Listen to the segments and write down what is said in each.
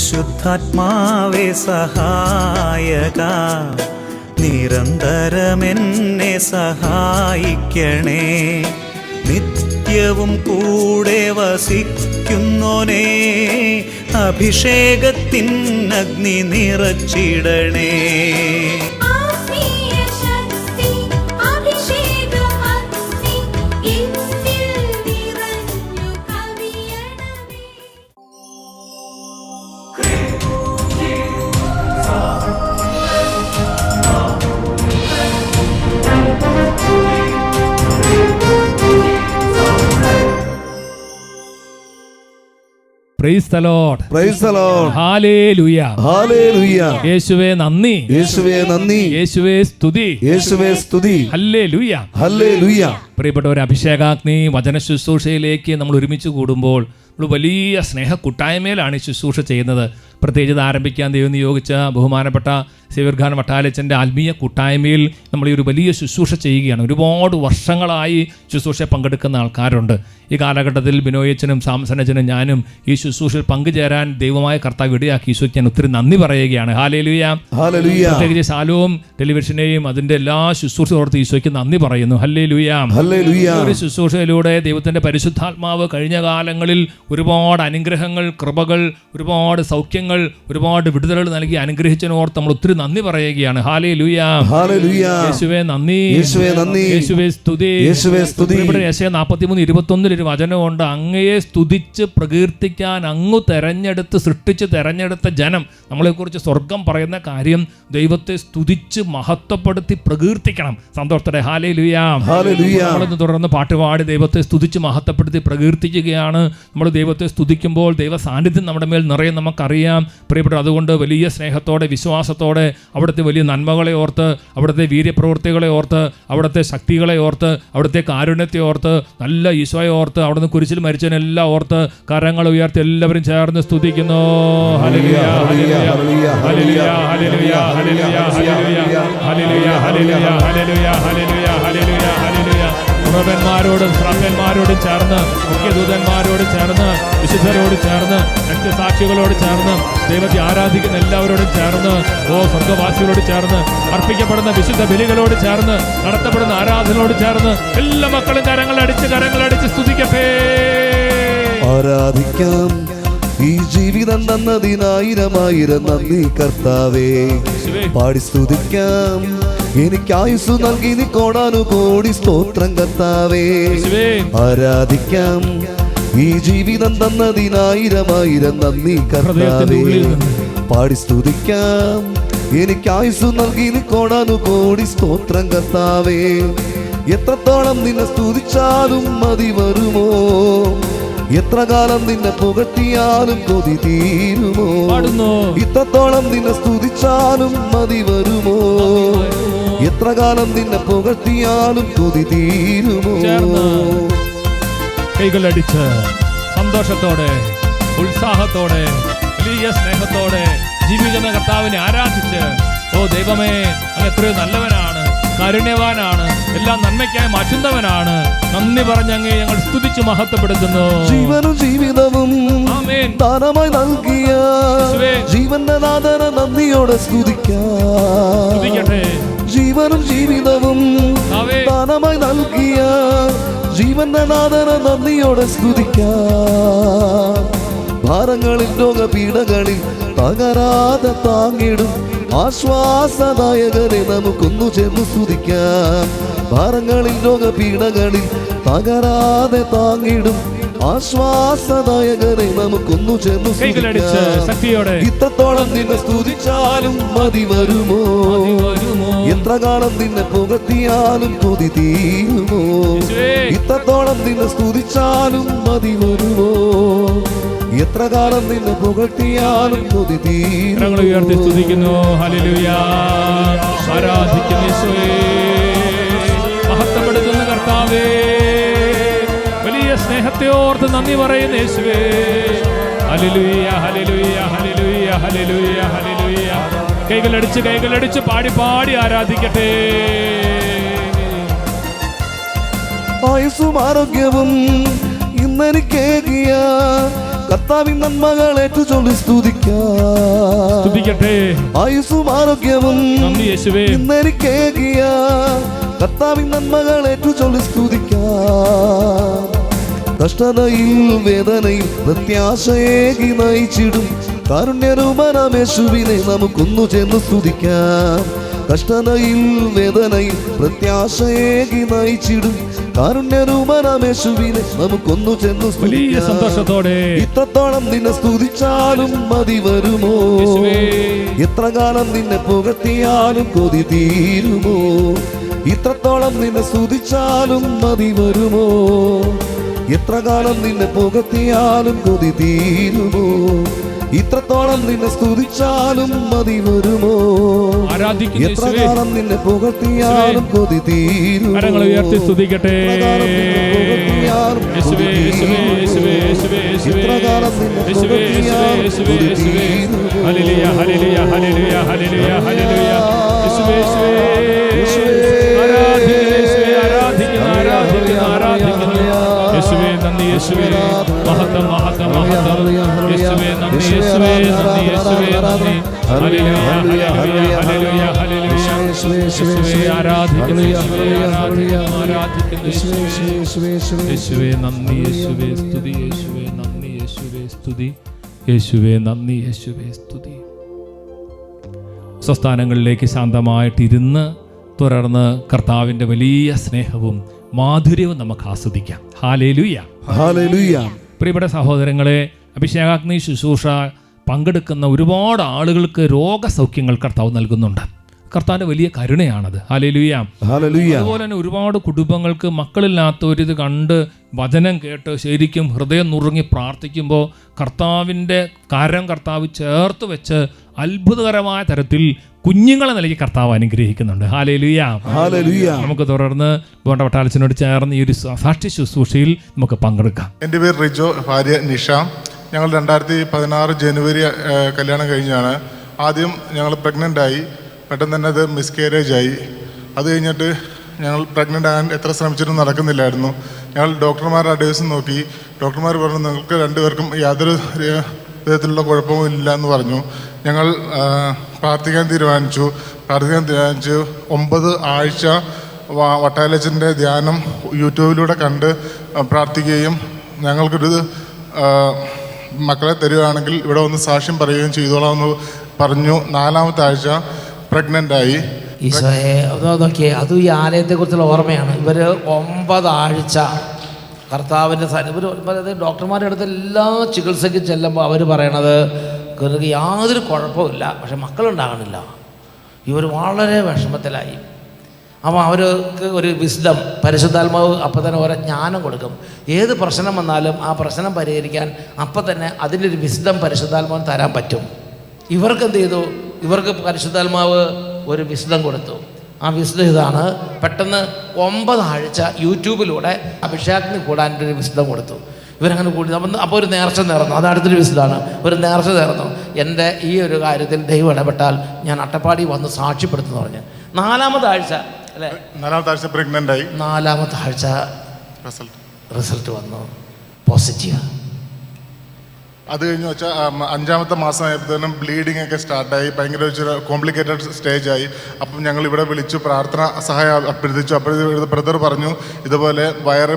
പരിശുദ്ധാത്മാവേ സഹായക, നിരന്തരമെന്നെ സഹായിക്കണേ. നിത്യവും കൂടെ വസിക്കുന്നോനേ, അഭിഷേകത്തിൻ അഗ്നി നിറച്ചിടണേ. Praise the Lord. Praise the Lord. Hallelujah. Hallelujah. യേശുവേ നന്ദി. യേശുവേ നന്ദി. യേശുവേ സ്തുതി. യേശുവേ സ്തുതി. ഹല്ലേലൂയ. ഹല്ലേലൂയ. പ്രിയപ്പെട്ടവരെ, അഭിഷേകാഗ്നി വചന ശുശ്രൂഷയിലേക്ക് നമ്മൾ ഒരുമിച്ച് കൂടുമ്പോൾ നമ്മൾ വലിയ സ്നേഹ കൂട്ടായ്മയിലാണ് ഈ ശുശ്രൂഷ ചെയ്യുന്നത്. പ്രത്യേകിച്ച് ആരംഭിക്കാൻ ദൈവം നിയോഗിച്ച ബഹുമാനപ്പെട്ട സേവ്യർഖാൻ വട്ടാലച്ചൻ്റെ ആത്മീയ കൂട്ടായ്മയിൽ നമ്മൾ ഈ ഒരു വലിയ ശുശ്രൂഷ ചെയ്യുകയാണ്. ഒരുപാട് വർഷങ്ങളായി ശുശ്രൂഷ പങ്കെടുക്കുന്ന ആൾക്കാരുണ്ട്. ഈ കാലഘട്ടത്തിൽ ബിനോയച്ചനും സാംസനച്ചനും ഞാനും ഈ ശുശ്രൂഷയിൽ പങ്കുചേരാൻ ദൈവമായ കർത്താവ് ഇടയാക്കി. ഈശോയ്ക്ക് ഞാൻ ഒത്തിരി നന്ദി പറയുകയാണ്. ഹല്ലേലൂയ. ഹല്ലേലൂയ. പ്രത്യേകിച്ച് ശാലോം ടെലിവിഷനെയും അതിൻ്റെ എല്ലാ ശുശ്രൂഷ ഓർത്ത് ഈശോയ്ക്ക് നന്ദി പറയുന്നു. ഹല്ലേലൂയ. ഹല്ലേലൂയ. ഒരു ശുശ്രൂഷയിലൂടെ ദൈവത്തിൻ്റെ പരിശുദ്ധാത്മാവ് കഴിഞ്ഞ കാലങ്ങളിൽ ഒരുപാട് അനുഗ്രഹങ്ങൾ, കൃപകൾ, ഒരുപാട് സൗഖ്യങ്ങൾ, ഒരുപാട് വിടുതലുകൾ നൽകി അനുഗ്രഹിച്ചതിനോർത്ത് നമ്മൾ ഒത്തിരി നന്ദി പറയുകയാണ്. ഹല്ലേലൂയ. ഹല്ലേലൂയ. യേശുവേ നന്ദി. യേശുവേ നന്ദി. യേശുവേ സ്തുതി. യേശുവേ സ്തുതി. ഇവിടെ യെശയ്യാ 43:21 ഒരു വചനമുണ്ട്. അങ്ങയെ സ്തുതിച്ച് പ്രകീർത്തിക്കാൻ അങ്ങ് സൃഷ്ടിച്ച് തെരഞ്ഞെടുത്ത ജനം. നമ്മളെക്കുറിച്ച് സ്വർഗം പറയുന്ന കാര്യം ദൈവത്തെ സ്തുതിച്ച് മഹത്വപ്പെടുത്തി പ്രകീർത്തിക്കണം. സന്തോഷത്തോടെ ഹല്ലേലൂയ. ഹല്ലേലൂയ. നമ്മളൊന്ന് തുടർന്ന് പാട്ടുപാടി ദൈവത്തെ സ്തുതിച്ച് മഹത്വപ്പെടുത്തി പ്രകീർത്തിക്കുകയാണ്. നമ്മൾ ദൈവത്തെ സ്തുതിക്കുമ്പോൾ ദൈവ സാന്നിധ്യം നമ്മുടെ മേൽ നിറയെ നമുക്കറിയാം. പ്രിയപ്പെട്ട, അതുകൊണ്ട് വലിയ സ്നേഹത്തോടെ വിശ്വാസത്തോടെ അവിടുത്തെ വലിയ നന്മകളെ ഓർത്ത്, അവിടുത്തെ വീര്യപ്രവൃത്തികളെ ഓർത്ത്, അവിടുത്തെ ശക്തികളെ ഓർത്ത്, അവിടുത്തെ കാരുണ്യത്തെ ഓർത്ത്, നല്ല ഈശോയെ ഓർത്ത്, അവിടുന്ന് കുരിശിൽ മരിച്ചതിനെല്ലാം ഓർത്ത് കരങ്ങൾ ഉയർത്തി എല്ലാവരും ചേർന്ന് സ്തുതിക്കുന്നു. ഹല്ലേലൂയ. ഹല്ലേലൂയ. ഹല്ലേലൂയ. ഹല്ലേലൂയ. ഹല്ലേലൂയ. ഹല്ലേലൂയ. ഹല്ലേലൂയ. ഹല്ലേലൂയ. ഹല്ലേലൂയ. ഹല്ലേലൂയ. ഹല്ലേലൂയ. പ്രഭന്മാരോടും ശ്രാപ്പന്മാരോടും ചേർന്ന്, മുഖ്യദൂതന്മാരോട് ചേർന്ന്, വിശുദ്ധരോട് ചേർന്ന്, രക്തസാക്ഷികളോട് ചേർന്ന്, ദൈവത്തെ ആരാധിക്കുന്ന എല്ലാവരോടും ചേർന്ന്, സ്വർഗ്ഗവാസികളോട് ചേർന്ന്, അർപ്പിക്കപ്പെടുന്ന വിശുദ്ധ ബലികളോട് ചേർന്ന്, നടത്തപ്പെടുന്ന ആരാധനയോട് ചേർന്ന് എല്ലാ മക്കളും കരങ്ങളടിച്ച് സ്തുതിക്കട്ടെ. ആരാധിക്കാം ഈ ജീവിതം തന്നതിനായിരമായിരം നന്ദി കർത്താവേ. പാടി സ്തുതിക്കാം എനിക്ക് ആയുസ് നൽകി നീ കോടാനുകോടി സ്തോത്രം കർത്താവേ. ആരാധിക്കാം ഈ ജീവിതം തന്നതിനായിരമായിരം നന്ദി കർത്താവേ. പാടി സ്തുതിക്കാം എനിക്ക് ആയുസ് നൽകി നീ കോടാനുകോടി സ്തോത്രം കർത്താവേ. എത്രത്തോളം നിന്നെ സ്തുതിച്ചാലും മതി വരുമോ, എത്ര കാലം നിന്നെ പുകഴ്ത്തിയാലും കൊതി തീരുമോ, ഇത്രത്തോളം നിന്നെ സ്തുതിച്ചാലും മതി വരുമോ, എത്ര കാലം നിന്നെ പുകഴ്ത്തിയാലും കൊതി തീരുമോ. കൈകളടിച്ച് സന്തോഷത്തോടെ ഉത്സാഹത്തോടെ വലിയ സ്നേഹത്തോടെ ജീവിക്കുന്ന കർത്താവിനെ ആരാധിച്ച്, ദൈവമേ അങ്ങ് എത്രയോ നല്ലവനാണ്, കാരുണ്യവാനാണ്, എല്ലാം നന്മയ്ക്കായി മാറ്റുന്നവനാണ്. നന്ദി പറഞ്ഞങ്ങ് ഞങ്ങൾ സ്തുതിച്ച് മഹത്വപ്പെടുത്തുന്നു. ജീവനും ജീവിതവും ദാനമായി നൽകിയ ജീവന്റെ നാഥനെ നന്ദിയോടെ സ്തുതിക്കട്ടെ. ജീവനും ജീവിതവും ദാനമായി നൽകിയ ജീവന്റെ നാഥനെ നന്ദിയോടെ സ്തുതിക്കാം. ഭാരങ്ങളിൽ രോഗപീഠകളിൽ തകരാതെ താങ്ങിടും ആശ്വാസദായകനെ നമുക്കൊന്നു ചേർന്ന് സ്തുതിക്കാം. ഭാരങ്ങളിൽ രോഗപീഠകളിൽ തകരാതെ താങ്ങിടും ആശ്വാസദായകനെ നമുക്കൊന്നു ചേർന്ന് സ്തുതിക്കാം. ഇത്രത്തോളം നിന്നെ സ്തുതിച്ചാലും മതി വരുമോ, എത്ര കാലം നിന്നെ പുകഴ്ത്തിയാലും കൊതി തീരുമോ, ഇത്രത്തോളം നിന്നെ സ്തുതിച്ചാലും മതി വരുമോ, എത്ര കാലം നിന്നെ പുകഴ്ത്തിയാലും കൊതി തീരുമോ. ഉയർത്തി സ്തുതിക്കുന്നു. ഹല്ലേലൂയ. ആരാധിക്കുന്നു യേശുവേ, മഹത്വപ്പെടുത്തുന്ന കർത്താവേ, വലിയ സ്നേഹത്തെ ഓർത്ത് നന്ദി പറയുന്ന യേശുവേ. ഹല്ലേലൂയ. ഹല്ലേലൂയ. ഹല്ലേലൂയ. ഹല്ലേലൂയ. ഹല്ലേലൂയ. കൈകളടിച്ച് പാടി ആരാധിക്കട്ടെ. ആയുസ്സും ആരോഗ്യവും ഇന്നെനിക്കേകിയ കർത്താവിൻ നന്മകളേറ്റു ചൊല്ലി സ്തുതിക്കട്ടെ. ആയുസ്സും ആരോഗ്യവും നന്ദി യേശുവേ. ഇന്നെനിക്കേകിയ കർത്താവിൻ നന്മകളേറ്റു ചൊല്ലി കഷ്ടതയിൽ വേദനയിൽ പ്രത്യാശയേകി നയിച്ചിടും കാരുണ്യരൂപനാമേശുവിനെ നമുക്കൊന്നു ചേർന്ന് സ്തുതിക്കാം. കഷ്ടതയിൽ വേദനയിൽ പ്രത്യാശയേകി നയിച്ചിടും കാരുണ്യരൂപനാമേശുവിനെ നമുക്കൊന്നു ചെന്നു സന്തോഷത്തോടെ. ഇത്രത്തോളം നിന്നെ സ്തുതിച്ചാലും മതി വരുമോ? എത്ര കാലം നിന്നെ പുകഴ്ത്തിയാലും കൊതി തീരുമോ? ഇത്രത്തോളം നിന്നെ സ്തുതിച്ചാലും മതി വരുമോ? എത്ര കാലം നിന്നെ പുകഴ്ത്തിയാലും കൊതി തീരുമോ? ഇത്രത്തോളം നിന്നെ സ്തുതിച്ചാലും മതി വരുമോ? എത്ര കാലം നിന്നെ പുകഴ്ത്തിയാലും കൊതി തീരുമോ? ഉയർത്തി സ്തുതിക്കട്ടെ. എത്ര കാലം നിന്നെ പുകഴ്ത്തിയാലും കൊതി തീരുമോ? ഹല്ലേലൂയ ഹല്ലേലൂയ ഹല്ലേലൂയ ഹല്ലേലൂയ ഹല്ലേലൂയ. യേശുവേ യേശുവേ നന്ദി യേശുവേ. മഹത്വം മഹത്വം മഹത്വം യേശുവേ. നന്ദി യേശുവേ. നന്ദി യേശുവേ. നന്ദി. ഹല്ലേലൂയ ഹല്ലേലൂയ ഹല്ലേലൂയ ഹല്ലേലൂയ. യേശുവേ ആരാധിക്കുന്നു യേശുവേ ആരാധിക്കുന്നു ആരാധിക്കുന്നു യേശുവേ. നന്ദി യേശുവേ സ്തുതി യേശുവേ. നന്ദി യേശുവേ സ്തുതി യേശുവേ. നന്ദി യേശുവേ സ്തുതി. സ്വസ്ഥാനങ്ങളിലേക്ക് ശാന്തമായിട്ടിരുന്ന് തുടർന്ന് കർത്താവിൻ്റെ വലിയ സ്നേഹവും മാധുര്യവും നമുക്ക് ആസ്വദിക്കാം. Hallelujah hallelujah. പ്രിയപ്പെട്ട സഹോദരങ്ങളെ, അഭിഷേകാഗ്നി ശുശ്രൂഷ പങ്കെടുക്കുന്ന ഒരുപാട് ആളുകൾക്ക് രോഗസൗഖ്യങ്ങൾ കർത്താവ് നൽകുന്നുണ്ട്. കർത്താവിൻ്റെ വലിയ കരുണയാണത്. Hallelujah hallelujah. അതുപോലെ തന്നെ ഒരുപാട് കുടുംബങ്ങൾക്ക് മക്കളില്ലാത്തവരിത് കണ്ട് വചനം കേട്ട് ശരിക്കും ഹൃദയം നുറുങ്ങി പ്രാർത്ഥിക്കുമ്പോൾ കർത്താവിൻ്റെ കരം കർത്താവ് ചേർത്ത് വെച്ച് അത്ഭുതകരമായ തരത്തിൽ കുഞ്ഞുങ്ങളെ നൽകി കർത്താവ് അനുഗ്രഹിക്കുന്നുണ്ട്. Hallelujah hallelujah. നമുക്ക് തുടർന്ന് വേണ്ട വട്ടാലച്ചനോട് ചേർന്ന് ഈ ഒരു സാക്ഷി ശുശ്രൂഷയിൽ നമുക്ക് പങ്കെടുക്കാം. എൻ്റെ പേര് റിജോ, ഭാര്യ നിഷ. ഞങ്ങൾ 2016 ജനുവരി കല്യാണം കഴിഞ്ഞാണ്. ആദ്യം ഞങ്ങൾ പ്രഗ്നൻ്റായി. പെട്ടെന്ന് തന്നെ അത് മിസ്കാരേജ് ആയി. അത് കഴിഞ്ഞിട്ട് ഞങ്ങൾ പ്രഗ്നൻ്റ് ആകാൻ എത്ര ശ്രമിച്ചിട്ടും നടക്കുന്നില്ലായിരുന്നു. ഞങ്ങൾ ഡോക്ടർമാരുടെ അഡ്വൈസ് നോക്കി. ഡോക്ടർമാർ പറഞ്ഞു നിങ്ങൾക്ക് രണ്ടുപേർക്കും യാതൊരു വിധത്തിലുള്ള കുഴപ്പവും ഇല്ല എന്ന് പറഞ്ഞു. ഞങ്ങൾ പ്രാർത്ഥിക്കാൻ തീരുമാനിച്ചു. 9 ആഴ്ച വട്ടാലച്ചൻ്റെ ധ്യാനം യൂട്യൂബിലൂടെ കണ്ട് പ്രാർത്ഥിക്കുകയും ഞങ്ങൾക്കൊരു മക്കളെ തരികയാണെങ്കിൽ ഇവിടെ ഒന്ന് സാക്ഷ്യം പറയുകയും ചെയ്തോളാം എന്ന് പറഞ്ഞു. 4ാമത്തെ ആഴ്ച പ്രഗ്നൻ്റായി. ഈശോയെ നോക്കിയേ, അതും ഈ ആലയത്തെക്കുറിച്ചുള്ള ഓർമ്മയാണ്. ഇവർ 9 ആഴ്ച കർത്താവിൻ്റെ ഇവർ ഡോക്ടർമാരുടെ അടുത്ത് എല്ലാ ചികിത്സയ്ക്കും ചെല്ലുമ്പോൾ അവർ പറയണത് ഇവർക്ക് യാതൊരു കുഴപ്പമില്ല, പക്ഷെ മക്കളുണ്ടാകണില്ല. ഇവർ വളരെ വിഷമത്തിലായി. അപ്പോൾ അവർക്ക് ഒരു വിസ്ഡം, പരിശുദ്ധാത്മാവ് അപ്പം തന്നെ ഓരോ ജ്ഞാനം കൊടുക്കും. ഏത് പ്രശ്നം വന്നാലും ആ പ്രശ്നം പരിഹരിക്കാൻ അപ്പം തന്നെ അതിൻ്റെ ഒരു വിസ്ഡം പരിശുദ്ധാത്മാവിന് തരാൻ പറ്റും. ഇവർക്ക് എന്ത് ചെയ്തു? ഇവർക്ക് പരിശുദ്ധാത്മാവ് ഒരു വിസ്ഡം കൊടുത്തു. ആ വിസ്ഡം ഇതാണ്. പെട്ടെന്ന് 9 ആഴ്ച യൂട്യൂബിലൂടെ അഭിഷേകത്തിന് കൂടാൻ്റെ ഒരു വിസ്ഡം കൊടുത്തു. ഇവരങ്ങനെ കൂടി അപ്പോൾ ഒരു നേർച്ച നേർന്നു. അത് അടുത്തൊരു വിസിലാണ്. ഒരു നേർച്ച നേർന്നു, എൻ്റെ ഈ ഒരു കാര്യത്തിൽ ദൈവം ഇടപെട്ടാൽ ഞാൻ അട്ടപ്പാടി വന്ന് സാക്ഷ്യപ്പെടുത്തുന്നു പറഞ്ഞു. 4ാമത്തെ ആഴ്ച അല്ലേ? 4ാമത്തെ ആഴ്ച പ്രഗ്നൻ്റായി. 4ാമത്തെ ആഴ്ച റിസൾട്ട് വന്നു, പോസിറ്റീവ്. അത് കഴിഞ്ഞ് വെച്ചാൽ 5ാമത്തെ മാസം ആയപ്പോഴത്തേനും ബ്ലീഡിങ് ഒക്കെ സ്റ്റാർട്ടായി. ഭയങ്കര കോംപ്ലിക്കേറ്റഡ് സ്റ്റേജായി. അപ്പം ഞങ്ങൾ ഇവിടെ വിളിച്ചു പ്രാർത്ഥന സഹായം അഭ്യർത്ഥിച്ചു. അപ്പോഴത്തെ ബ്രദർ പറഞ്ഞു ഇതുപോലെ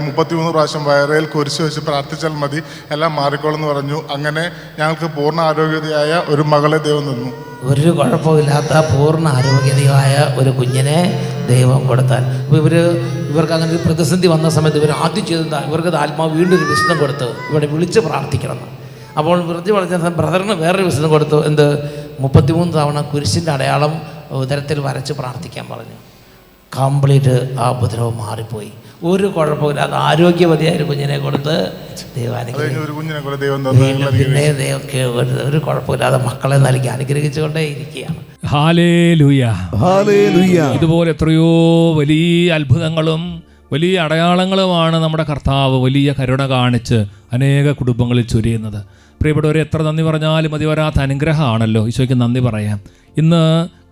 33 പ്രാവശ്യം വയറേൽ കുരിശ് വെച്ച് പ്രാർത്ഥിച്ചാൽ മതി, എല്ലാം മാറിക്കോളെന്ന് പറഞ്ഞു. അങ്ങനെ ഞങ്ങൾക്ക് പൂർണ്ണ ആരോഗ്യതയായ ഒരു മകളെ ദൈവം തന്നു. ഒരു കുഴപ്പമില്ലാത്ത പൂർണ്ണ ആരോഗ്യതയായ ഒരു കുഞ്ഞിനെ ദൈവം കൊടുത്താൽ ഇവർക്ക് അങ്ങനെ ഒരു പ്രതിസന്ധി വന്ന സമയത്ത് ഇവർ ആദ്യം ചെയ്തത് ഇവർക്ക് ആത്മാവ് വീണ്ടും ഒരു വിശുദ്ധം കൊടുത്ത് ഇവിടെ വിളിച്ച് പ്രാർത്ഥിക്കണം. അപ്പോൾ വൃത്തി വളർച്ച ബ്രദറിന് വേറൊരു വിശുദ്ധം കൊടുത്തു. എന്ത്? 33 തവണ കുരിശിൻ്റെ അടയാളം ഉദരത്തിൽ വരച്ച് പ്രാർത്ഥിക്കാൻ പറഞ്ഞു. കംപ്ലീറ്റ് ആ ഉപദ്രവം മാറിപ്പോയി. ഒരു കുഴപ്പമില്ലാതെ ആരോഗ്യവതിയായ ഒരു കുഞ്ഞിനെ കൊടുത്ത് പിന്നെ ഒരു കുഴപ്പമില്ലാതെ മക്കളെ നൽകി അനുഗ്രഹിച്ചുകൊണ്ടേ ഇരിക്കുകയാണ്. Hallelujah hallelujah. ഇതുപോലെ എത്രയോ വലിയ അത്ഭുതങ്ങളും വലിയ അടയാളങ്ങളുമാണ് നമ്മുടെ കർത്താവ് വലിയ കരുണ കാണിച്ച് അനേക കുടുംബങ്ങളിൽ ചൊരിയുന്നത്. പ്രിയപ്പെട്ടവരെ, എത്ര നന്ദി പറഞ്ഞാലും മതി വരാത്ത അനുഗ്രഹമാണല്ലോ. ഈശോയ്ക്ക് നന്ദി പറയാം. ഇന്ന്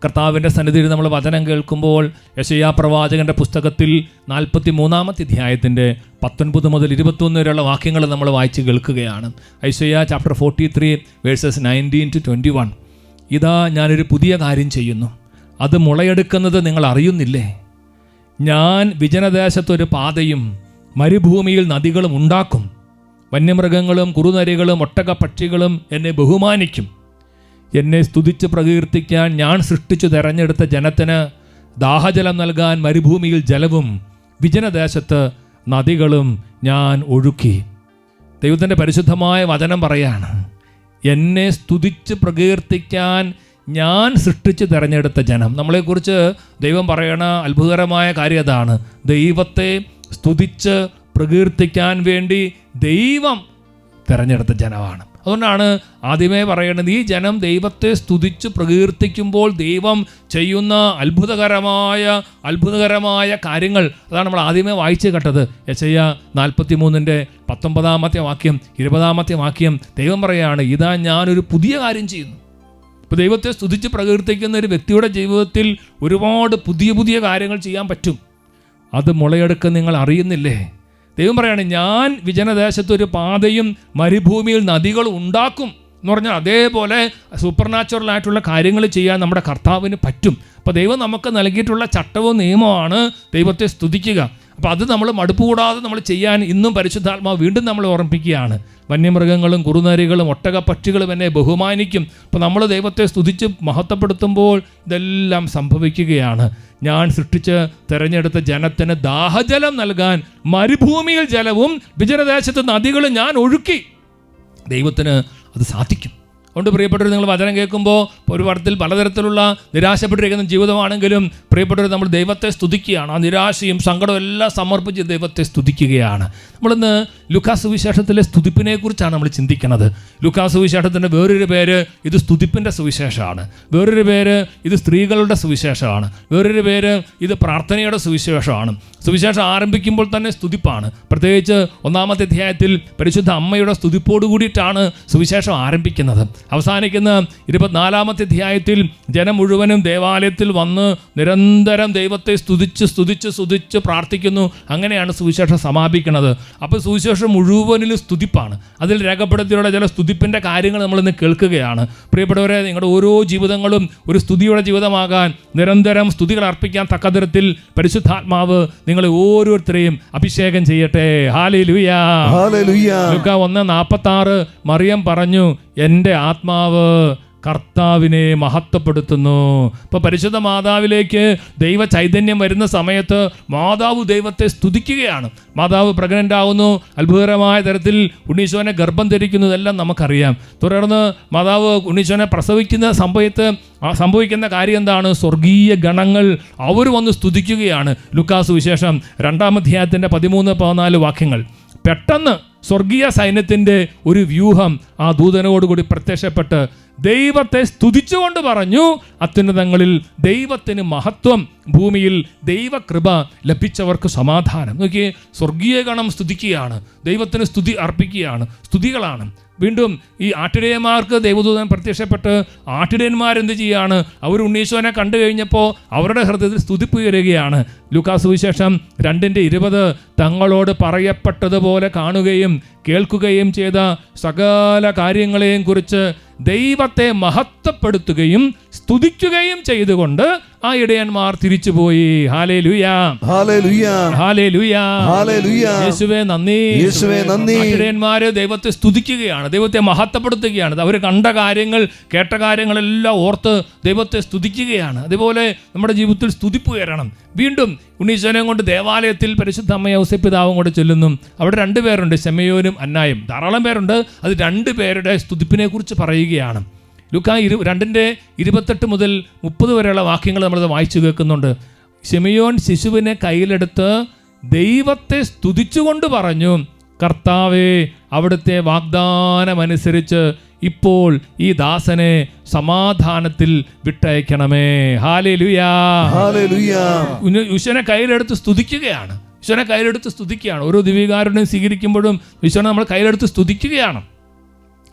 കർത്താവിൻ്റെ സന്നിധിയിൽ നമ്മൾ വചനം കേൾക്കുമ്പോൾ യെശയ്യാ പ്രവാചകൻ്റെ പുസ്തകത്തിൽ 43-ാമത്തെ അധ്യായത്തിൻ്റെ 19 മുതൽ 21 വരെയുള്ള വാക്യങ്ങൾ നമ്മൾ വായിച്ച് കേൾക്കുകയാണ്. യെശയ്യാ ചാപ്റ്റർ 43 വേഴ്സസ് 19 to 21. ഇതാ ഞാനൊരു പുതിയ കാര്യം ചെയ്യുന്നു, അത് മുളയെടുക്കുന്നത് നിങ്ങൾ അറിയുന്നില്ലേ? ഞാൻ വിജനദേശത്തൊരു പാതയും മരുഭൂമിയിൽ നദികളും ഉണ്ടാക്കും. വന്യമൃഗങ്ങളും കുറുനരികളും ഒട്ടകപ്പക്ഷികളും എന്നെ ബഹുമാനിക്കും. എന്നെ സ്തുതിച്ച് പ്രകീർത്തിക്കാൻ ഞാൻ സൃഷ്ടിച്ചു തെരഞ്ഞെടുത്ത ജനത്തിന് ദാഹജലം നൽകാൻ മരുഭൂമിയിൽ ജലവും വിജനദേശത്ത് നദികളും ഞാൻ ഒഴുക്കി. ദൈവത്തിൻ്റെ പരിശുദ്ധമായ വചനം പറയാണ്, എന്നെ സ്തുതിച്ച് പ്രകീർത്തിക്കാൻ ഞാൻ സൃഷ്ടിച്ച് തിരഞ്ഞെടുത്ത ജനം. നമ്മളെക്കുറിച്ച് ദൈവം പറയണ അത്ഭുതകരമായ കാര്യം അതാണ്. ദൈവത്തെ സ്തുതിച്ച് പ്രകീർത്തിക്കാൻ വേണ്ടി ദൈവം തിരഞ്ഞെടുത്ത ജനമാണ്. അതുകൊണ്ടാണ് ആദ്യമേ പറയേണ്ടത്, ഈ ജനം ദൈവത്തെ സ്തുതിച്ച് പ്രകീർത്തിക്കുമ്പോൾ ദൈവം ചെയ്യുന്ന അത്ഭുതകരമായ കാര്യങ്ങൾ. അതാണ് നമ്മൾ ആദ്യമേ വായിച്ച് കേട്ടത്. യെശയ്യാ 43-ന്റെ 19-ാമത്തെ വാക്യം 20-ാമത്തെ വാക്യം ദൈവം പറയുകയാണ്, ഇതാ ഞാനൊരു പുതിയ കാര്യം ചെയ്യുന്നു. ഇപ്പോൾ ദൈവത്തെ സ്തുതിച്ച് പ്രകീർത്തിക്കുന്ന ഒരു വ്യക്തിയുടെ ജീവിതത്തിൽ ഒരുപാട് പുതിയ കാര്യങ്ങൾ ചെയ്യാൻ പറ്റും. അത് മുളയെടുക്കാൻ നിങ്ങൾ അറിയുന്നില്ലേ? ദൈവം പറയാണ്, ഞാൻ വിജനദേശത്തൊരു പാതയും മരുഭൂമിയിൽ നദികളും ഉണ്ടാക്കും എന്ന് പറഞ്ഞാൽ അതേപോലെ സൂപ്പർ നാച്ചുറൽ ആയിട്ടുള്ള കാര്യങ്ങൾ ചെയ്യാൻ നമ്മുടെ കർത്താവിന് പറ്റും. അപ്പോൾ ദൈവം നമുക്ക് നൽകിയിട്ടുള്ള ചട്ടവും നിയമമാണ് ദൈവത്തെ സ്തുതിക്കുക. അപ്പോൾ അത് നമ്മൾ മടുപ്പ് കൂടാതെ നമ്മൾ ചെയ്യാൻ ഇന്നും പരിശുദ്ധാത്മാവ് വീണ്ടും നമ്മൾ ഓർമ്മിപ്പിക്കുകയാണ്. വന്യമൃഗങ്ങളും കുറുനരികളും ഒട്ടകപ്പക്ഷികളും എന്നെ ബഹുമാനിക്കും. അപ്പോൾ നമ്മൾ ദൈവത്തെ സ്തുതിച്ച് മഹത്വപ്പെടുത്തുമ്പോൾ ഇതെല്ലാം സംഭവിക്കുകയാണ്. ഞാൻ സൃഷ്ടിച്ച് തിരഞ്ഞെടുത്ത ജനത്തിന് ദാഹജലം നൽകാൻ മരുഭൂമിയിൽ ജലവും വിജനദേശത്ത് നദികളും ഞാൻ ഒഴുക്കി. ദൈവത്തിന് അത് സാധിക്കും. അതുകൊണ്ട് പ്രിയപ്പെട്ടവർ, നിങ്ങൾ വചനം കേൾക്കുമ്പോൾ ഒരു പലതരത്തിലുള്ള നിരാശപ്പെട്ടിരിക്കുന്ന ജീവിതമാണെങ്കിലും പ്രിയപ്പെട്ടവർ, നമ്മൾ ദൈവത്തെ സ്തുതിക്കുകയാണ്. ആ നിരാശയും സങ്കടവും എല്ലാം സമർപ്പിച്ച് ദൈവത്തെ സ്തുതിക്കുകയാണ്. നമ്മളിന്ന് ലൂക്കാസ് സുവിശേഷത്തിലെ സ്തുതിപ്പിനെ കുറിച്ചാണ് നമ്മൾ ചിന്തിക്കുന്നത്. ലൂക്കാസ് സുവിശേഷത്തിൻ്റെ വേറൊരു പേര് ഇത് സ്തുതിപ്പിൻ്റെ സുവിശേഷമാണ്, വേറൊരു പേര് ഇത് സ്ത്രീകളുടെ സുവിശേഷമാണ്, വേറൊരു പേര് ഇത് പ്രാർത്ഥനയുടെ സുവിശേഷമാണ്. സുവിശേഷം ആരംഭിക്കുമ്പോൾ തന്നെ സ്തുതിപ്പാണ്. പ്രത്യേകിച്ച് 1-ാമത്തെ അധ്യായത്തിൽ പരിശുദ്ധ അമ്മയുടെ സ്തുതിപ്പോട് കൂടിയിട്ടാണ് സുവിശേഷം ആരംഭിക്കുന്നത്. അവസാനിക്കുന്ന 24-ാമത്തെ അധ്യായത്തിൽ ജനം മുഴുവനും ദേവാലയത്തിൽ വന്ന് നിരന്തരം ദൈവത്തെ സ്തുതിച്ച് പ്രാർത്ഥിക്കുന്നു. അങ്ങനെയാണ് സുവിശേഷം സമാപിക്കുന്നത്. അപ്പോൾ സുവിശേഷം മുഴുവനിലും സ്തുതിപ്പാണ്. അതിൽ രേഖപ്പെടുത്തിയുള്ള ചില സ്തുതിപ്പിൻ്റെ കാര്യങ്ങൾ നമ്മളിന്ന് കേൾക്കുകയാണ്. പ്രിയപ്പെട്ടവരെ, നിങ്ങളുടെ ഓരോ ജീവിതങ്ങളും ഒരു സ്തുതിയുടെ ജീവിതമാകാൻ, നിരന്തരം സ്തുതികൾ അർപ്പിക്കാൻ തക്കതരത്തിൽ പരിശുദ്ധാത്മാവ് നിങ്ങളെ ഓരോരുത്തരെയും അഭിഷേകം ചെയ്യട്ടെ. ഹല്ലേലൂയ. ലൂക്കാ 1:46 മറിയം പറഞ്ഞു, എൻ്റെ ആത്മാവ് കർത്താവിനെ മഹത്വപ്പെടുത്തുന്നു. ഇപ്പോൾ പരിശുദ്ധ മാതാവിലേക്ക് ദൈവ ചൈതന്യം വരുന്ന സമയത്ത് മാതാവ് ദൈവത്തെ സ്തുതിക്കുകയാണ്. മാതാവ് പ്രഗ്നൻ്റ് ആവുന്നു, അത്ഭുതകരമായ തരത്തിൽ ഉണ്ണീശോനെ ഗർഭം ധരിക്കുന്നതെല്ലാം നമുക്കറിയാം. തുടർന്ന് മാതാവ് ഉണ്ണീശോനെ പ്രസവിക്കുന്ന സംഭവിക്കുന്ന കാര്യം എന്താണ്? സ്വർഗീയ ഗണങ്ങൾ അവർ വന്ന് സ്തുതിക്കുകയാണ്. ലൂക്കാസ് സുവിശേഷം 2-ാം അധ്യായത്തിൻ്റെ 13-14 വാക്യങ്ങൾ. പെട്ടെന്ന് സ്വർഗീയ സൈന്യത്തിൻ്റെ ഒരു വ്യൂഹം ആ ദൂതനോടുകൂടി പ്രത്യക്ഷപ്പെട്ട് ദൈവത്തെ സ്തുതിച്ചുകൊണ്ട് പറഞ്ഞു, അത്യുന്നതങ്ങളിൽ ദൈവത്തിന് മഹത്വം, ഭൂമിയിൽ ദൈവകൃപ ലഭിച്ചവർക്ക് സമാധാനം. നോക്കിയേ, സ്വർഗീയ ഗണം സ്തുതിക്കുകയാണ്, ദൈവത്തിന് സ്തുതി അർപ്പിക്കുകയാണ്, സ്തുതികളാണ്. വീണ്ടും ഈ ആട്ടിടയന്മാർക്ക് ദൈവദൂതൻ പ്രത്യക്ഷപ്പെട്ട് ആട്ടിടയന്മാരെന്ത് ചെയ്യുകയാണ്? അവർ ഉണ്ണീശോനെ കണ്ടു കഴിഞ്ഞപ്പോൾ അവരുടെ ഹൃദയത്തിൽ സ്തുതിപ്പുയരുകയാണ്. ലൂക്കാസ് സുവിശേഷം 2:20 തങ്ങളോട് പറയപ്പെട്ടതുപോലെ കാണുകയും കേൾക്കുകയും ചെയ്ത സകല കാര്യങ്ങളെയും കുറിച്ച് ദൈവത്തെ മഹത്വപ്പെടുത്തുകയും സ്തുതിക്കുകയും ചെയ്തുകൊണ്ട് ആ ഇടയന്മാർ തിരിച്ചുപോയി. ഹല്ലേലൂയ, ഹല്ലേലൂയ, ഹല്ലേലൂയ, ഹല്ലേലൂയ. യേശുവേ നന്ദി, യേശുവേ നന്ദി. ഇടയന്മാര് ദൈവത്തെ സ്തുതിക്കുകയാണ്, ദൈവത്തെ മഹത്വപ്പെടുത്തുകയാണ്. അവർ കണ്ട കാര്യങ്ങൾ, കേട്ട കാര്യങ്ങളെല്ലാം ഓർത്ത് ദൈവത്തെ സ്തുതിക്കുകയാണ്. അതുപോലെ നമ്മുടെ ജീവിതത്തിൽ സ്തുതിപ്പ് ഉയരണം. വീണ്ടും ഉണ്ണീശോനെ കൊണ്ട് ദേവാലയത്തിൽ പരിശുദ്ധ അമ്മ ഔസേപ്പിതാവും കൂടെ ചൊല്ലുന്നു. അവിടെ 2 പേരുണ്ട്, ശെമയോനും അന്നായും. ധാരാളം പേരുണ്ട്. അത് 2 പേരുടെ സ്തുതിപ്പിനെ കുറിച്ച് പറയുകയാണ്. ലൂക്കാ 2:28 മുതൽ 30 വരെയുള്ള വാക്യങ്ങൾ നമ്മളത് വായിച്ചു കേൾക്കുന്നുണ്ട്. ശെമയോൻ ശിശുവിനെ കയ്യിലെടുത്ത് ദൈവത്തെ സ്തുതിച്ചുകൊണ്ട് പറഞ്ഞു, കർത്താവേ, അവിടുത്തെ വാഗ്ദാനമനുസരിച്ച് ഇപ്പോൾ ഈ ദാസനെ സമാധാനത്തിൽ വിട്ടയക്കണമേ. Hallelujah, hallelujah. ഈശോനെ കയ്യിലെടുത്ത് സ്തുതിക്കുകയാണ്. ഈശോനെ കയ്യിലെടുത്ത് സ്തുതിക്കുകയാണ്. ഓരോ ദിവ്യകാരുണ്യം സ്വീകരിക്കുമ്പോഴും ഈശോനെ നമ്മൾ കയ്യിലെടുത്ത് സ്തുതിക്കുകയാണ്.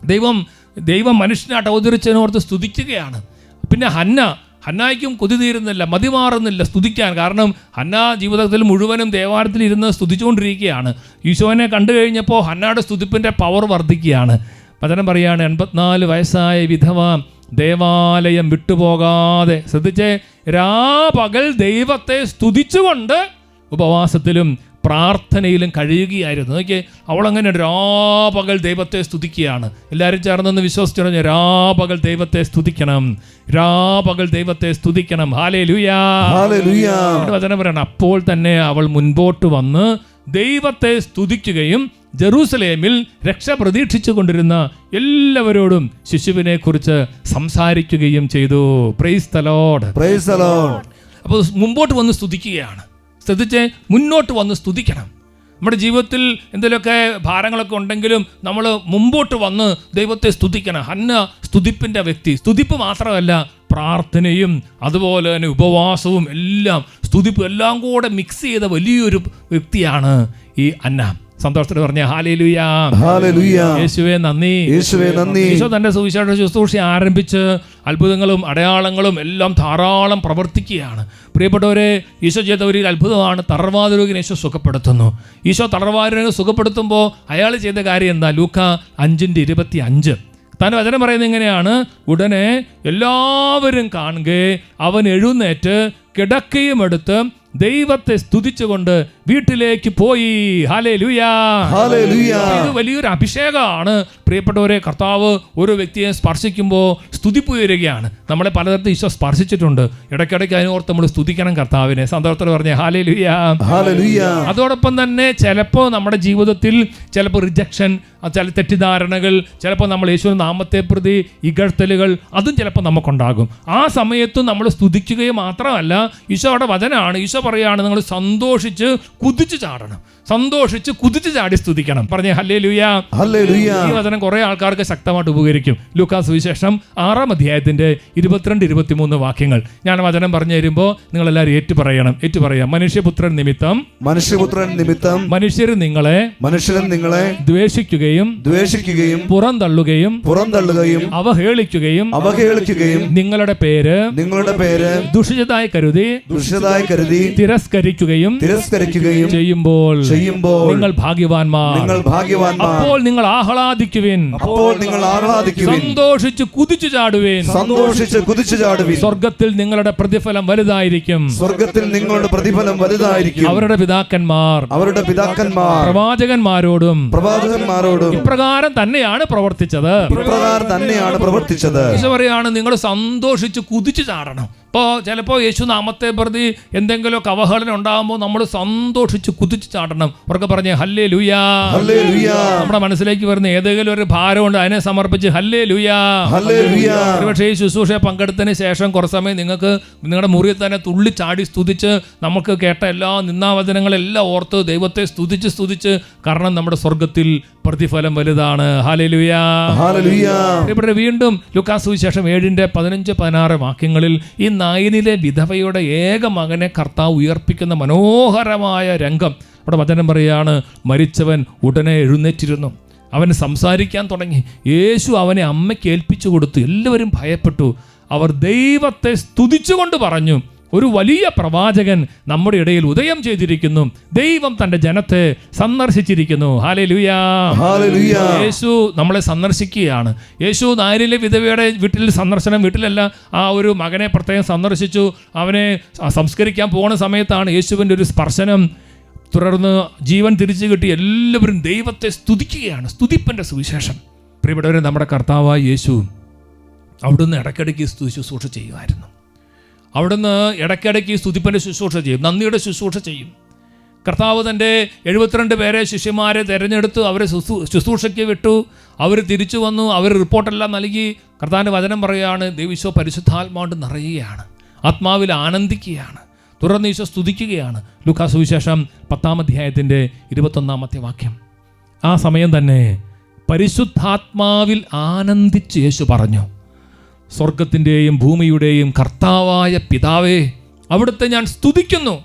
ദൈവം മനുഷ്യനായിട്ട് അവതരിച്ചതിനോർത്ത് സ്തുതിക്കുകയാണ്. പിന്നെ ഹന്നായ്ക്കും കൊതി തീരുന്നില്ല, മതിമാറുന്നില്ല സ്തുതിക്കാൻ. കാരണം ഹന്ന ജീവിതത്തിൽ മുഴുവനും ദേവാലയത്തിൽ ഇരുന്ന് സ്തുതിച്ചുകൊണ്ടിരിക്കുകയാണ്. ഈശോനെ കണ്ടു കഴിഞ്ഞപ്പോൾ ഹന്നയുടെ സ്തുതിപ്പിൻ്റെ പവർ വർദ്ധിക്കുകയാണ്. വചനം പറയുകയാണ്, 84 വയസ്സായ വിധവ ദേവാലയം വിട്ടുപോകാതെ, ശ്രദ്ധിച്ചേ, രാപകൽ ദൈവത്തെ സ്തുതിച്ചുകൊണ്ട് ഉപവാസത്തിലും പ്രാർത്ഥനയിലും കഴിയുകയായിരുന്നു. നോക്കിയേ, അവളങ്ങനെ രാപകൽ ദൈവത്തെ സ്തുതിക്കുകയാണ്. എല്ലാവരും ചേർന്നൊന്ന് വിശ്വസിച്ചു, രാപകൽ ദൈവത്തെ സ്തുതിക്കണം, രാപകൽ ദൈവത്തെ സ്തുതിക്കണം. ഹല്ലേലൂയാ, ഹല്ലേലൂയാ. വചനം പറയണം, അപ്പോൾ തന്നെ അവൾ മുൻപോട്ട് വന്ന് ദൈവത്തെ സ്തുതിക്കുകയും ജെറൂസലേമിൽ രക്ഷ പ്രതീക്ഷിച്ചു കൊണ്ടിരുന്ന എല്ലാവരോടും ശിശുവിനെ കുറിച്ച് സംസാരിക്കുകയും ചെയ്തു. Praise the Lord, praise the Lord. അപ്പോൾ മുമ്പോട്ട് വന്ന് സ്തുതിക്കുകയാണ്. ശ്രദ്ധിച്ച്, മുന്നോട്ട് വന്ന് സ്തുതിക്കണം. നമ്മുടെ ജീവിതത്തിൽ എന്തെങ്കിലുമൊക്കെ ഭാരങ്ങളൊക്കെ ഉണ്ടെങ്കിലും നമ്മൾ മുമ്പോട്ട് വന്ന് ദൈവത്തെ സ്തുതിക്കണം. ഹന്ന സ്തുതിപ്പിൻ്റെ വ്യക്തി. സ്തുതിപ്പ് മാത്രമല്ല, പ്രാർത്ഥനയും അതുപോലെ തന്നെ ഉപവാസവും എല്ലാം, സ്തുതിപ്പ് എല്ലാം കൂടെ മിക്സ് ചെയ്ത വലിയൊരു വ്യക്തിയാണ് ഈ ഹന്ന. സന്തോഷത്തോടെ പറഞ്ഞ ഹല്ലേലൂയാ, ഹല്ലേലൂയാ. യേശുവേ നന്ദി, യേശുവേ നന്ദി. ഈശോ തന്റെ സുവിശേഷ ശുശ്രൂഷ ആരംഭിച്ച് അത്ഭുതങ്ങളും അടയാളങ്ങളും എല്ലാം ധാരാളം പ്രവർത്തിക്കുകയാണ്. പ്രിയപ്പെട്ടവരെ, ഈശോ ചെയ്ത ഒരു അത്ഭുതമാണ്, തളർവാദ രോഗിനെ ഈശോ സുഖപ്പെടുത്തുന്നു. ഈശോ തളർവാദ രോഗിനെ സുഖപ്പെടുത്തുമ്പോൾ അയാൾ ചെയ്ത കാര്യം എന്താ? ലൂക്ക 5:25 താൻ വചനം പറയുന്നത് ഇങ്ങനെയാണ്, ഉടനെ എല്ലാവരും കാണുകെ അവൻ എഴുന്നേറ്റ് കിടക്കയും എടുത്ത് ദൈവത്തെ സ്തുതിച്ചുകൊണ്ട് വീട്ടിലേക്ക് പോയി. ഹല്ലേലൂയാ, ഹല്ലേലൂയാ. ഇത് വലിയൊരു അഭിഷേകമാണ് പ്രിയപ്പെട്ടവരെ. കർത്താവ് ഒരു വ്യക്തിയെ സ്പർശിക്കുമ്പോൾ സ്തുതിപ്പ് ഉയരുകയാണ്. നമ്മളെ പലതരത്തിൽ ഈശോ സ്പർശിച്ചിട്ടുണ്ട്. ഇടയ്ക്കിടയ്ക്ക് അതിനോർത്ത് നമ്മൾ സ്തുതിക്കണം കർത്താവിനെ. സന്തോഷത്തോടെ പറഞ്ഞ ഹല്ലേലൂയാ, ഹല്ലേലൂയാ. അതോടൊപ്പം തന്നെ ചിലപ്പോൾ നമ്മുടെ ജീവിതത്തിൽ ചിലപ്പോൾ റിജക്ഷൻ, ചില തെറ്റിദ്ധാരണകൾ, ചിലപ്പോൾ നമ്മൾ യേശുവിന്റെ നാമത്തെ പ്രതി ഇകഴ്ത്തലുകൾ, അതും ചിലപ്പോൾ നമുക്കുണ്ടാകും. ആ സമയത്തും നമ്മൾ സ്തുതിക്കുകയും മാത്രമല്ല, ഈശോയുടെ വചനമാണ്, ഈശോ പറയാണ്, നിങ്ങൾ സന്തോഷിച്ച് കുതിച്ചു ചാടണം, സന്തോഷിച്ച് കുതിച്ചു ചാടി സ്തുതിക്കണം. പറഞ്ഞേ ഹല്ലേലൂയാ, ഹല്ലേലൂയാ. ഈ വചനം കുറെ ആൾക്കാർക്ക് ശക്തമായിട്ട് ഉപകരിക്കും. ലൂക്കാസ് സുവിശേഷം 6-ാം അധ്യായത്തിന്റെ 22-23 വാക്യങ്ങൾ ഞാൻ വചനം പറഞ്ഞു തരുമ്പോൾ നിങ്ങൾ എല്ലാവരും ഏറ്റുപറയണം. ഏറ്റുപറയാം. മനുഷ്യപുത്രൻ നിമിത്തം, മനുഷ്യപുത്രൻ നിമിത്തം മനുഷ്യരും നിങ്ങളെ ദ്വേഷിക്കുകയും പുറന്തള്ളുകയും അവഹേളിക്കുകയും നിങ്ങളുടെ പേര് ദുഷിച്ചതായി കരുതി തിരസ്കരിക്കുകയും ചെയ്യുമ്പോൾ നിങ്ങൾ ഭാഗ്യവാന്മാർ. അപ്പോൾ നിങ്ങൾ ആഹ്ലാദിക്കുവിൻ, സന്തോഷിച്ച് കുതിച്ചു ചാടുവിൻ. സ്വർഗത്തിൽ നിങ്ങളുടെ പ്രതിഫലം വലുതായിരിക്കും. അവരുടെ പിതാക്കന്മാർ പ്രവാചകന്മാരോടും ഇപ്രകാരം തന്നെയാണ് പ്രവർത്തിച്ചത്. ഈശോ പറയാണ്, നിങ്ങൾ സന്തോഷിച്ച് കുതിച്ചു ചാടണം. ഇപ്പോൾ ചിലപ്പോൾ യേശു നാമത്തെ പ്രതി എന്തെങ്കിലുമൊക്കെ അവഹേളനം ഉണ്ടാകുമ്പോൾ നമ്മൾ സന്തോഷിച്ച് കുതിച്ചു ചാടണം. അവർക്ക് പറഞ്ഞേ ഹല്ലേലൂയാ. നമ്മുടെ മനസ്സിലേക്ക് വരുന്ന ഏതെങ്കിലും ഒരു ഭാരമുണ്ട്, അതിനെ സമർപ്പിച്ച് ഹല്ലേലൂയാ. ഒരുപക്ഷേ ഈ ശുശ്രൂഷയെ പങ്കെടുത്തതിന് ശേഷം കുറച്ച് സമയം നിങ്ങൾക്ക് നിങ്ങളുടെ മുറിയിൽ തന്നെ തുള്ളി ചാടി സ്തുതിച്ച് നമുക്ക് കേട്ട എല്ലാ നിന്ദാവചനങ്ങളെല്ലാം ഓർത്ത് ദൈവത്തെ സ്തുതിച്ച്, കാരണം നമ്മുടെ സ്വർഗത്തിൽ പ്രതിഫലം വലുതാണ്. ഹല്ലേലൂയാ. ഇവിടെ വീണ്ടും ലൂക്കാസ് സുവിശേഷം 7:15-16 വാക്യങ്ങളിൽ ഈ നായിനിലെ വിധവയുടെ ഏക മകനെ കർത്താവ് ഉയർപ്പിക്കുന്ന മനോഹരമായ രംഗം അവിടെ വചനം പറയുകയാണ്, മരിച്ചവൻ ഉടനെ എഴുന്നേറ്റിരുന്നു, അവൻ സംസാരിക്കാൻ തുടങ്ങി. യേശു അവനെ അമ്മയ്ക്ക് ഏൽപ്പിച്ചു കൊടുത്തു. എല്ലാവരും ഭയപ്പെട്ടു. അവർ ദൈവത്തെ സ്തുതിച്ചുകൊണ്ട് പറഞ്ഞു, ഒരു വലിയ പ്രവാചകൻ നമ്മുടെ ഇടയിൽ ഉദയം ചെയ്തിരിക്കുന്നു, ദൈവം തന്റെ ജനത്തെ സന്ദർശിച്ചിരിക്കുന്നു. ഹല്ലേലൂയാ. യേശു നമ്മളെ സന്ദർശിക്കുകയാണ്. യേശു നായരിലെ വിധവയുടെ വീട്ടിലല്ല, ആ ഒരു മകനെ പ്രത്യേകം സന്ദർശിച്ചു. അവനെ സംസ്കരിക്കാൻ പോകുന്ന സമയത്താണ് യേശുവിൻ്റെ ഒരു സ്പർശനം. തുടർന്ന് ജീവൻ തിരിച്ചു കിട്ടി. എല്ലാവരും ദൈവത്തെ സ്തുതിക്കുകയാണ്. സ്തുതിപ്പൻ്റെ സുവിശേഷം. പ്രിയപ്പെട്ടവരെ, നമ്മുടെ കർത്താവായ യേശു അവിടുന്ന് ഇടയ്ക്കിടയ്ക്ക് ശുശ്രൂഷ ചെയ്യുമായിരുന്നു. അവിടുന്ന് ഇടയ്ക്കിടയ്ക്ക് സ്തുതിപ്പൻ്റെ ശുശ്രൂഷ ചെയ്യും, നന്ദിയുടെ ശുശ്രൂഷ ചെയ്യും. കർത്താവ് തൻ്റെ 72 പേരെ ശിഷ്യന്മാരെ തിരഞ്ഞെടുത്ത് അവരെ ശുശ്രൂഷയ്ക്ക് വിട്ടു. അവർ തിരിച്ചു വന്നു, അവർ റിപ്പോർട്ടെല്ലാം നൽകി. കർത്താവിൻ്റെ വചനം പറയുകയാണ്, ദൈവീശോ പരിശുദ്ധാത്മാവ് നിറയുകയാണ്, ആത്മാവിൽ ആനന്ദിക്കുകയാണ്. തുടർന്ന് ഈശോ സ്തുതിക്കുകയാണ്. ലൂക്കാ സുവിശേഷം 10-ാം അധ്യായത്തിൻ്റെ 21-ാമത്തെ വാക്യം. ആ സമയം തന്നെ പരിശുദ്ധാത്മാവിൽ ആനന്ദിച്ച് യേശു പറഞ്ഞു, സ്വർഗത്തിൻ്റെയും ഭൂമിയുടെയും കർത്താവായ പിതാവേ, അവിടുത്തെ ഞാൻ സ്തുതിക്കുന്നു.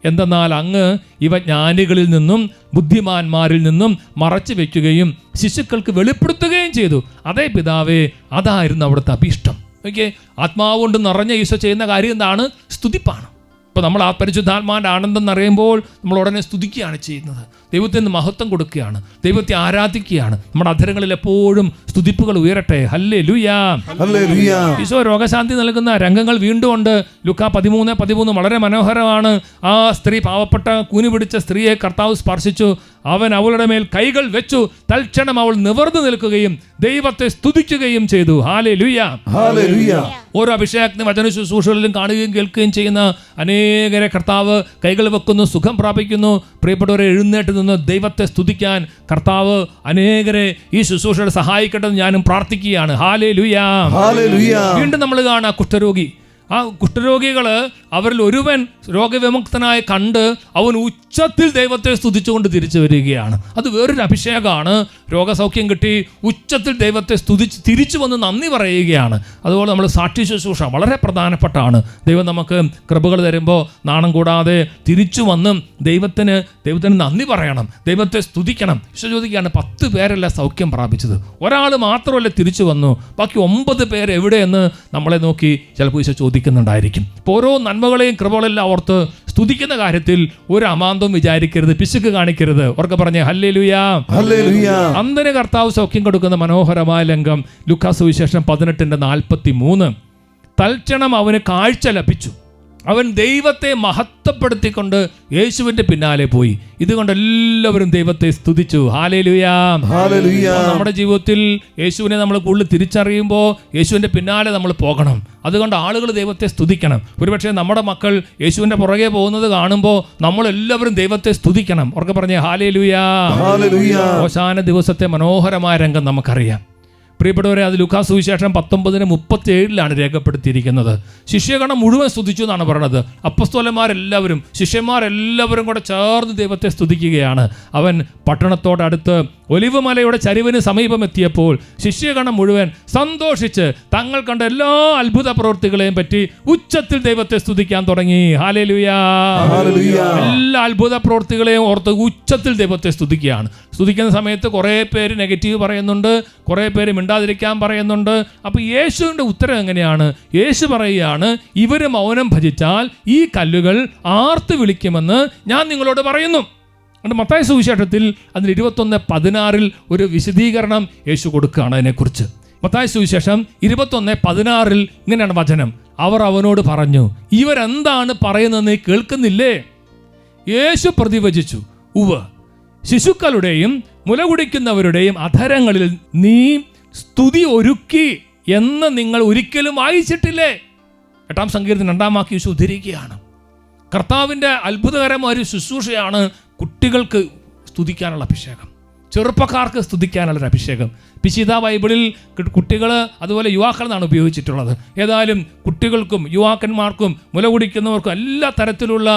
എന്തെന്നാൽ അങ്ങ് ഇവ ജ്ഞാനികളിൽ നിന്നും ബുദ്ധിമാന്മാരിൽ നിന്നും മറച്ചു വയ്ക്കുകയും ശിശുക്കൾക്ക് വെളിപ്പെടുത്തുകയും ചെയ്തു. അതേ പിതാവേ, അതായിരുന്നു അവിടുത്തെ അഭീഷ്ടം. ഓക്കെ, ആത്മാവ് കൊണ്ട് നിറഞ്ഞ ഈശോ ചെയ്യുന്ന കാര്യം എന്താണ്? സ്തുതിപ്പാണ്. ഇപ്പോൾ നമ്മൾ ആ പരിശുദ്ധാത്മാവിൻ്റെ ആനന്ദം നിറയുമ്പോൾ നമ്മൾ ഉടനെ സ്തുതിക്കുകയാണ് ചെയ്യുന്നത്. ദൈവത്തിന് മഹത്വം കൊടുക്കുകയാണ്, ദൈവത്തെ ആരാധിക്കുകയാണ്. നമ്മുടെ അധരങ്ങളിൽ എപ്പോഴും സ്തുതിപ്പുകൾ ഉയരട്ടെ. ഹല്ലേലൂയാ. ഈശോ രോഗശാന്തി നൽകുന്ന രംഗങ്ങൾ വീണ്ടും ഉണ്ട്. ലൂക്കാ 13:13 വളരെ മനോഹരമാണ്. ആ സ്ത്രീ, പാവപ്പെട്ട കൂനി പിടിച്ച സ്ത്രീയെ കർത്താവ് സ്പർശിച്ചു. അവൻ അവളുടെ മേൽ കൈകൾ വെച്ചു. തൽക്ഷണം അവൾ നിവർന്നു നിൽക്കുകയും ദൈവത്തെ സ്തുതിക്കുകയും ചെയ്തു. ഹല്ലേലൂയാ. ഓരോ അഭിഷേകത്തിന് വചന ശുശ്രൂഷകളിലും കാണുകയും കേൾക്കുകയും ചെയ്യുന്ന അനേകരെ കർത്താവ് കൈകൾ വെക്കുന്നു, സുഖം പ്രാപിക്കുന്നു. പ്രിയപ്പെട്ടവരെ, എഴുന്നേറ്റ് നിന്ന് ദൈവത്തെ സ്തുതിക്കാൻ കർത്താവ് അനേകരെ ഈ ശുശ്രൂഷയുടെ സഹായിക്കട്ടെ എന്ന് ഞാനും പ്രാർത്ഥിക്കുകയാണ്. ഹല്ലേലൂയാ. വീണ്ടും നമ്മൾ കാണാം കുഷ്ഠരോഗി. ആ കുഷ്ഠരോഗികൾ, അവരിൽ ഒരുവൻ രോഗവിമുക്തനായി കണ്ട് അവൻ ഉച്ചത്തിൽ ദൈവത്തെ സ്തുതിച്ചുകൊണ്ട് തിരിച്ചു വരികയാണ്. അത് വേറൊരു അഭിഷേകമാണ്. രോഗസൗഖ്യം കിട്ടി, ഉച്ചത്തിൽ ദൈവത്തെ സ്തുതിച്ച് തിരിച്ചു വന്ന് നന്ദി പറയുകയാണ്. അതുപോലെ നമ്മൾ സാക്ഷി ശുശ്രൂഷ വളരെ പ്രധാനപ്പെട്ടാണ്. ദൈവം നമുക്ക് കൃപകൾ തരുമ്പോൾ നാണം കൂടാതെ തിരിച്ചു വന്ന് ദൈവത്തിന് നന്ദി പറയണം, ദൈവത്തെ സ്തുതിക്കണം. ഈശോ ചോദിക്കുകയാണ്, 10 പേരല്ല സൗഖ്യം പ്രാപിച്ചത്, ഒരാൾ മാത്രമല്ല തിരിച്ചു വന്നു, ബാക്കി 9 പേര് എവിടെയെന്ന് നമ്മളെ നോക്കി ചിലപ്പോൾ ഈശോ ചോദിക്കുന്നുണ്ടായിരിക്കും. ഇപ്പോൾ ഓരോ നന്മകളെയും കൃപകളെല്ലാം ഓർത്ത് സ്തുതിക്കുന്ന കാര്യത്തിൽ ഒരു അമാന്തം വിചാരിക്കരുത്, പിശുക്ക് കാണിക്കരുത്. ഓർക്കെ പറഞ്ഞേ ഹല്ലേലൂയാ. അന്ധന് കർത്താവ് സൗഖ്യം കൊടുക്കുന്ന മനോഹരമായ രംഗം ലൂക്കാ സുവിശേഷം 18:43. തൽക്ഷണം അവന് കാഴ്ച ലഭിച്ചു. അവൻ ദൈവത്തെ മഹത്വപ്പെടുത്തിക്കൊണ്ട് യേശുവിൻ്റെ പിന്നാലെ പോയി. ഇതുകൊണ്ട് എല്ലാവരും ദൈവത്തെ സ്തുതിച്ചു. ഹല്ലേലൂയാ. നമ്മുടെ ജീവിതത്തിൽ യേശുവിനെ നമ്മൾ കൂടുതൽ തിരിച്ചറിയുമ്പോൾ യേശുവിൻ്റെ പിന്നാലെ നമ്മൾ പോകണം. അതുകൊണ്ട് ആളുകൾ ദൈവത്തെ സ്തുതിക്കണം. ഒരുപക്ഷെ നമ്മുടെ മക്കൾ യേശുവിൻ്റെ പുറകെ പോകുന്നത് കാണുമ്പോൾ നമ്മളെല്ലാവരും ദൈവത്തെ സ്തുതിക്കണം. ഉറക്കെ പറഞ്ഞേ ഹല്ലേലൂയാ. ഓശാന ദിവസത്തെ മനോഹരമായ രംഗം നമുക്കറിയാം. പ്രിയപ്പെട്ടവരെ, അത് ലൂക്കാ സുവിശേഷം 19:37 രേഖപ്പെടുത്തിയിരിക്കുന്നത്. ശിഷ്യഗണം മുഴുവൻ സ്തുതിച്ചു എന്നാണ് പറയുന്നത്. അപ്പസ്തോലന്മാരെല്ലാവരും, ശിഷ്യന്മാരെല്ലാവരും കൂടെ ചേർന്ന് ദൈവത്തെ സ്തുതിക്കുകയാണ്. അവൻ പട്ടണത്തോടടുത്ത് ഒലിവ് മലയുടെ ചരിവിന് സമീപം എത്തിയപ്പോൾ ശിഷ്യഗണം മുഴുവൻ സന്തോഷിച്ച് തങ്ങൾ കണ്ട എല്ലാ അത്ഭുത പ്രവൃത്തികളെയും പറ്റി ഉച്ചത്തിൽ ദൈവത്തെ സ്തുതിക്കാൻ തുടങ്ങി. ഹല്ലേലൂയാ. എല്ലാ അത്ഭുത പ്രവൃത്തികളെയും ഓർത്ത് ഉച്ചത്തിൽ ദൈവത്തെ സ്തുതിക്കുകയാണ്. സ്തുതിക്കുന്ന സമയത്ത് കുറേ പേര് നെഗറ്റീവ് പറയുന്നുണ്ട്, കുറേ പേര് മിണ്ടാതിരിക്കാൻ പറയുന്നുണ്ട്. അപ്പോൾ യേശുവിൻ്റെ ഉത്തരം എങ്ങനെയാണ്? യേശു പറയുകയാണ്, ഇവർ മൗനം ഭജിച്ചാൽ ഈ കല്ലുകൾ ആർത്ത് വിളിക്കുമെന്ന് ഞാൻ നിങ്ങളോട് പറയുന്നു. അതുകൊണ്ട് മത്തായി സുവിശേഷത്തിൽ അതിന് 21:16 ഒരു വിശദീകരണം യേശു കൊടുക്കുകയാണ് അതിനെക്കുറിച്ച്. മത്തായി സുവിശേഷം 21:16 ഇങ്ങനെയാണ് വചനം. അവർ അവനോട് പറഞ്ഞു, ഇവരെന്താണ് പറയുന്നതെന്ന് കേൾക്കുന്നില്ലേ? യേശു പ്രതിവചിച്ചു, ഉവ്വ്, ശിശുക്കളുടെയും മുലകുടിക്കുന്നവരുടെയും അധരങ്ങളിൽ നീ സ്തുതി ഒരുക്കി എന്ന് നിങ്ങൾ ഒരിക്കലും വായിച്ചിട്ടില്ലേ? 8-ാം സങ്കീർത്തനം 2-ാം വാക്യം യേശു ഉദ്ധരിക്കുകയാണ്. കർത്താവിൻ്റെ അത്ഭുതകരമായ ഒരു ശുശ്രൂഷയാണ് കുട്ടികൾക്ക് സ്തുതിക്കാനുള്ള അഭിഷേകം, ചെറുപ്പക്കാർക്ക് സ്തുതിക്കാനുള്ളൊരു അഭിഷേകം. പിശിത ബൈബിളിൽ കുട്ടികൾ അതുപോലെ യുവാക്കൾ എന്നാണ് ഉപയോഗിച്ചിട്ടുള്ളത്. ഏതായാലും കുട്ടികൾക്കും യുവാക്കന്മാർക്കും മുല കുടിക്കുന്നവർക്കും എല്ലാ തരത്തിലുള്ള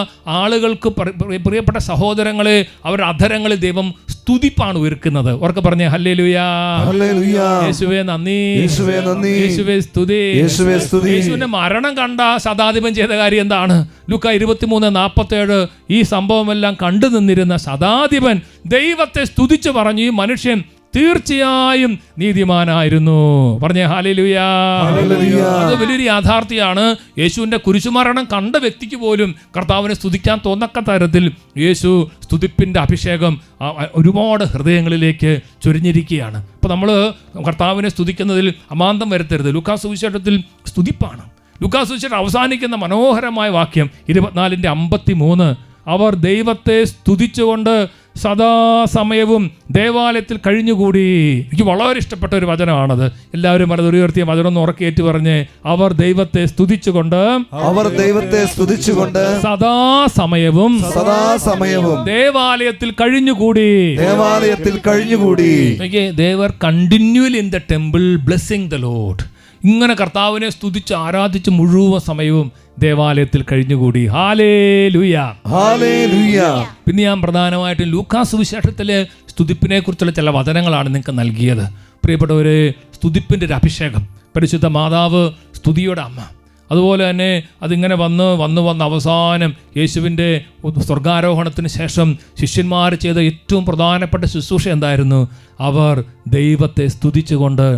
ആളുകൾക്ക് പ്രിയപ്പെട്ട സഹോദരങ്ങളെ അവരുടെ അധരങ്ങളിൽ ദൈവം സ്തുതിപ്പാണ് ഉയർക്കുന്നത്. ഉറക്കെ പറഞ്ഞേ ഹല്ലേലൂയാ. യേശുവേ നന്ദി, യേശുവേ സ്തുതി. യേശുവിന്റെ മരണം കണ്ട ശതാധിപൻ ചെയ്ത കാര്യം എന്താണ്? ലൂക്കാ 23:47 ഈ സംഭവമെല്ലാം കണ്ടു നിന്നിരുന്ന ശതാധിപൻ ദൈവത്തെ സ്തുതിച്ചു പറഞ്ഞു, ഈ മനുഷ്യൻ തീർച്ചയായും നീതിമാനായിരുന്നു. പറഞ്ഞേ ഹല്ലേലൂയാ. അത് വലിയൊരു യാഥാർത്ഥ്യമാണ്. യേശുവിൻ്റെ കുരിശുമരണം കണ്ട വ്യക്തിക്ക് പോലും കർത്താവിനെ സ്തുതിക്കാൻ തോന്നക്ക തരത്തിൽ യേശു സ്തുതിപ്പിൻ്റെ അഭിഷേകം ഒരുപാട് ഹൃദയങ്ങളിലേക്ക് ചൊരിഞ്ഞിരിക്കുകയാണ്. അപ്പോൾ നമ്മൾ കർത്താവിനെ സ്തുതിക്കുന്നതിൽ അമാന്തം വരുത്തരുത്. ലൂക്കാ സുവിശേഷത്തിൽ സ്തുതിപ്പാണ്. ലൂക്കാ സുവിശേഷം അവസാനിക്കുന്ന മനോഹരമായ വാക്യം 24:53. അവർ ദൈവത്തെ സ്തുതിച്ചുകൊണ്ട് സദാസമയവും ദേവാലയത്തിൽ കഴിഞ്ഞുകൂടി. എനിക്ക് വളരെ ഇഷ്ടപ്പെട്ട ഒരു വചനമാണത്. എല്ലാവരും അത് ഉയർത്തിയ വചനം ഒന്ന് ഉറക്കേറ്റ് പറഞ്ഞ്, അവർ ദൈവത്തെ സ്തുതിച്ചുകൊണ്ട് സദാസമയവും ദേവാലയത്തിൽ കഴിഞ്ഞുകൂടി. They were continually in the temple blessing the Lord. ഇങ്ങനെ കർത്താവിനെ സ്തുതിച്ച് ആരാധിച്ച് മുഴുവൻ സമയവും ദേവാലയത്തിൽ കഴിഞ്ഞുകൂടി. ഹല്ലേലൂയാ. പിന്നെ ഞാൻ പ്രധാനമായിട്ടും ലൂക്കാ സുവിശേഷത്തിലെ സ്തുതിപ്പിനെ കുറിച്ചുള്ള ചില വചനങ്ങളാണ് നിങ്ങൾക്ക് നൽകിയത്. പ്രിയപ്പെട്ടവരെ, സ്തുതിപ്പിൻ്റെ ഒരു അഭിഷേകം. പരിശുദ്ധ മാതാവ് സ്തുതിയുടെ അമ്മ. അതുപോലെ തന്നെ അതിങ്ങനെ വന്ന് അവസാനം യേശുവിൻ്റെ സ്വർഗാരോഹണത്തിന് ശേഷം ശിഷ്യന്മാർ ചെയ്ത ഏറ്റവും പ്രധാനപ്പെട്ട ശുശ്രൂഷ എന്തായിരുന്നു? അവർ ദൈവത്തെ സ്തുതിച്ചുകൊണ്ട്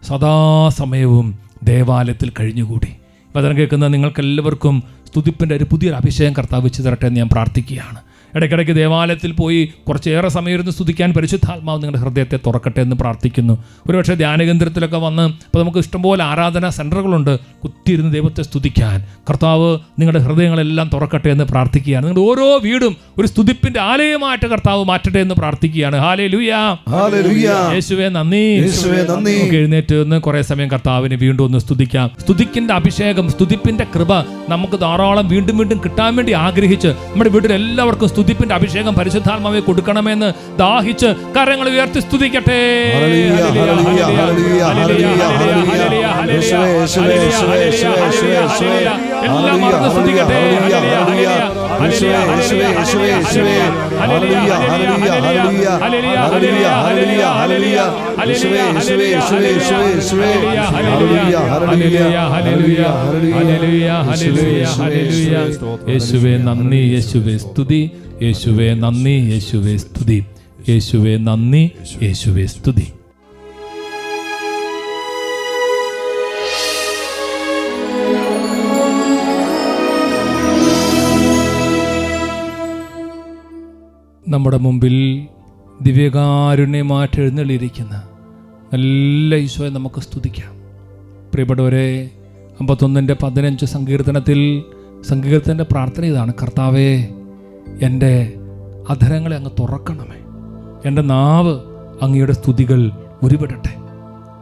സദാസമയവും ദേവാലയത്തിൽ കഴിഞ്ഞുകൂടി. വചനം കേൾക്കുന്ന നിങ്ങൾക്കെല്ലാവർക്കും സ്തുതിപ്പിൻ്റെ ഒരു പുതിയൊരു അഭിഷേകം കർത്താവ് വെച്ച് തരട്ടെ എന്ന് ഞാൻ പ്രാർത്ഥിക്കുകയാണ്. ഇടയ്ക്കിടയ്ക്ക് ദേവാലയത്തിൽ പോയി കുറച്ചേറെ സമയം ഇരുന്ന് സ്തുതിക്കാൻ പരിശുദ്ധാത്മാവ് നിങ്ങളുടെ ഹൃദയത്തെ തുറക്കട്ടെ എന്ന് പ്രാർത്ഥിക്കുന്നു. ഒരുപക്ഷെ ധ്യാനകേന്ദ്രത്തിലൊക്കെ വന്ന് ഇപ്പോൾ നമുക്ക് ഇഷ്ടംപോലെ ആരാധനാ സെൻറ്ററുകളുണ്ട്, കുത്തിയിരുന്ന് ദൈവത്തെ സ്തുതിക്കാൻ. കർത്താവ് നിങ്ങളുടെ ഹൃദയങ്ങളെല്ലാം തുറക്കട്ടെ എന്ന് പ്രാർത്ഥിക്കുകയാണ്. നിങ്ങളുടെ ഓരോ വീടും ഒരു സ്തുതിപ്പിൻ്റെ ആലയമായിട്ട് കർത്താവ് മാറ്റട്ടെ എന്ന് പ്രാർത്ഥിക്കുകയാണ്. ഹല്ലേലൂയാ, ഹല്ലേലൂയ. യേശുവേ നന്ദി. യേശുവേ നന്ദി. നമുക്ക് എഴുന്നേറ്റ് നിന്ന് കുറേ സമയം കർത്താവിനെ വീണ്ടും ഒന്ന് സ്തുതിക്കാം. സ്തുതിക്കിൻ്റെ അഭിഷേകം, സ്തുതിപ്പിൻ്റെ കൃപ നമുക്ക് ധാരാളം വീണ്ടും വീണ്ടും കിട്ടാൻ വേണ്ടി ആഗ്രഹിച്ച് നമ്മുടെ വീട്ടിൽ എല്ലാവർക്കും സ്തുതിപ്പിന്റെ അഭിഷേകം പരിശുദ്ധാത്മാവെ കൊടുക്കണമെന്ന് ദാഹിച്ച് കരങ്ങൾ ഉയർത്തി സ്തുതിക്കട്ടെ. എല്ലാം മറന്ന് സ്തുതിക്കട്ടെ. യേശുവേ നന്ദി, യേശുവേ സ്തുതി, യേശുവേ നന്ദി, യേശുവേ സ്തുതി, യേശുവേ നന്ദി, യേശുവേ സ്തുതി. നമ്മുടെ മുമ്പിൽ ദിവ്യകാരുണ്യമായിട്ട് എഴുന്നള്ളിയിരിക്കുന്ന നല്ല ഈശോയെ നമുക്ക് സ്തുതിക്കാം. പ്രിയപ്പെട്ടവരെ, 51:15 സങ്കീർത്തനത്തിൻ്റെ പ്രാർത്ഥന ഇതാണ്: കർത്താവേ, എൻ്റെ അധരങ്ങളെ അങ്ങ് തുറക്കണമേ, എൻ്റെ നാവ് അങ്ങയുടെ സ്തുതികൾ ഉരുവിടട്ടെ.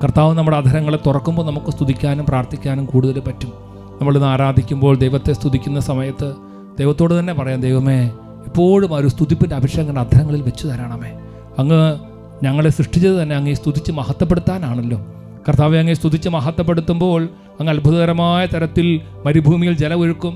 കർത്താവ് നമ്മുടെ അധരങ്ങളെ തുറക്കുമ്പോൾ നമുക്ക് സ്തുതിക്കാനും പ്രാർത്ഥിക്കാനും കൂടുതൽ പറ്റും. നമ്മളിന്ന് ആരാധിക്കുമ്പോൾ, ദൈവത്തെ സ്തുതിക്കുന്ന സമയത്ത് ദൈവത്തോട് തന്നെ പറയാം: ദൈവമേ, എപ്പോഴും ആ ഒരു സ്തുതിപ്പിൻ്റെ അഭിഷേകം അധരങ്ങളിൽ വെച്ച് തരണമേ. അങ്ങ് ഞങ്ങളെ സൃഷ്ടിച്ചത് തന്നെ അങ്ങേ സ്തുതിച്ച് മഹത്വപ്പെടുത്താനാണല്ലോ. കർത്താവെ, അങ്ങേ സ്തുതിച്ച് മഹത്വപ്പെടുത്തുമ്പോൾ അങ്ങ് അത്ഭുതകരമായ തരത്തിൽ മരുഭൂമിയിൽ ജലം ഒഴുക്കും,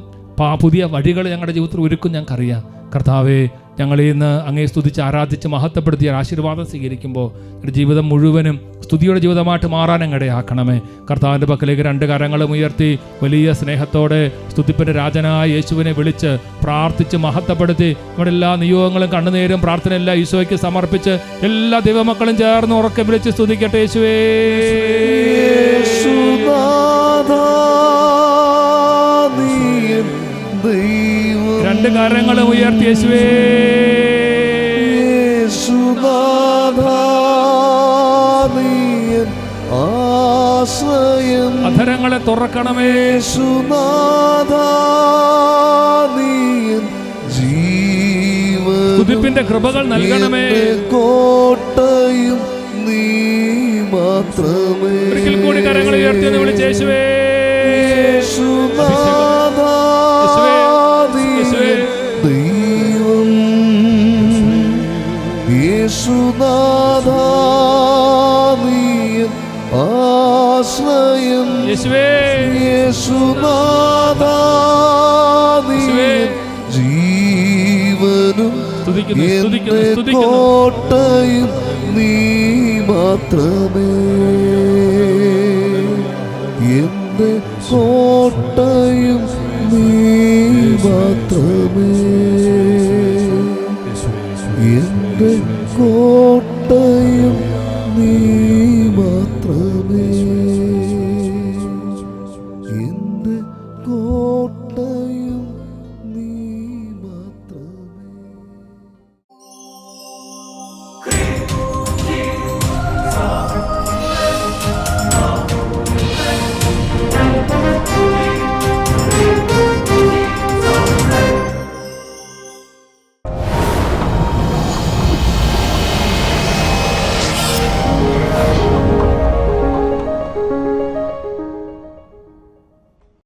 പുതിയ വഴികൾ ഞങ്ങളുടെ ജീവിതത്തിൽ ഒരുക്കും. ഞങ്ങൾക്കറിയാം. കർത്താവെ, ഞങ്ങളിൽ നിന്ന് അങ്ങേ സ്തുതിച്ച് ആരാധിച്ച് മഹത്വപ്പെടുത്തിയ ആശീർവാദം സ്വീകരിക്കുമ്പോൾ എൻ്റെ ജീവിതം മുഴുവനും സ്തുതിയുടെ ജീവിതമായിട്ട് മാറാൻ ഇടയാക്കണമേ. കർത്താവിൻ്റെ പക്കലേക്ക് 2 കരങ്ങളും ഉയർത്തി വലിയ സ്നേഹത്തോടെ സ്തുതിപ്പിൻ്റെ രാജനായ യേശുവിനെ വിളിച്ച് പ്രാർത്ഥിച്ച് മഹത്വപ്പെടുത്തി നമ്മുടെ എല്ലാ നിയോഗങ്ങളും കണ്ണുനീരും പ്രാർത്ഥനയെല്ലാം ഈശോയ്ക്ക് സമർപ്പിച്ച് എല്ലാ ദൈവമക്കളും ചേർന്ന് ഉറക്കെ വിളിച്ച് സ്തുതിക്കട്ടെ. യേശുവേ, 2 കരങ്ങളും ഉയർത്തി യേശുവേ, അധരങ്ങളെ തുറക്കണമേ. സ്തുതിപ്പിന്റെ കൃപകൾ നൽകണമേ. കോട്ടയും നീ മാത്രമേ. ഒരിക്കൽ കൂടി കരങ്ങൾ ഉയർത്തി എന്ന് വിളിച്ച് യേശുവേ, ദൈവം യേശുനാഥാ, നീ ആശ്രയം. യേശുവേ, യേശുനാഥാ, നീ ജീവനും എന്റെ കോട്ടയും നീ മാത്രമേ. എന്റെ കോട്ടയും നീ മാത്രമേ. എന്റെ കോട്ട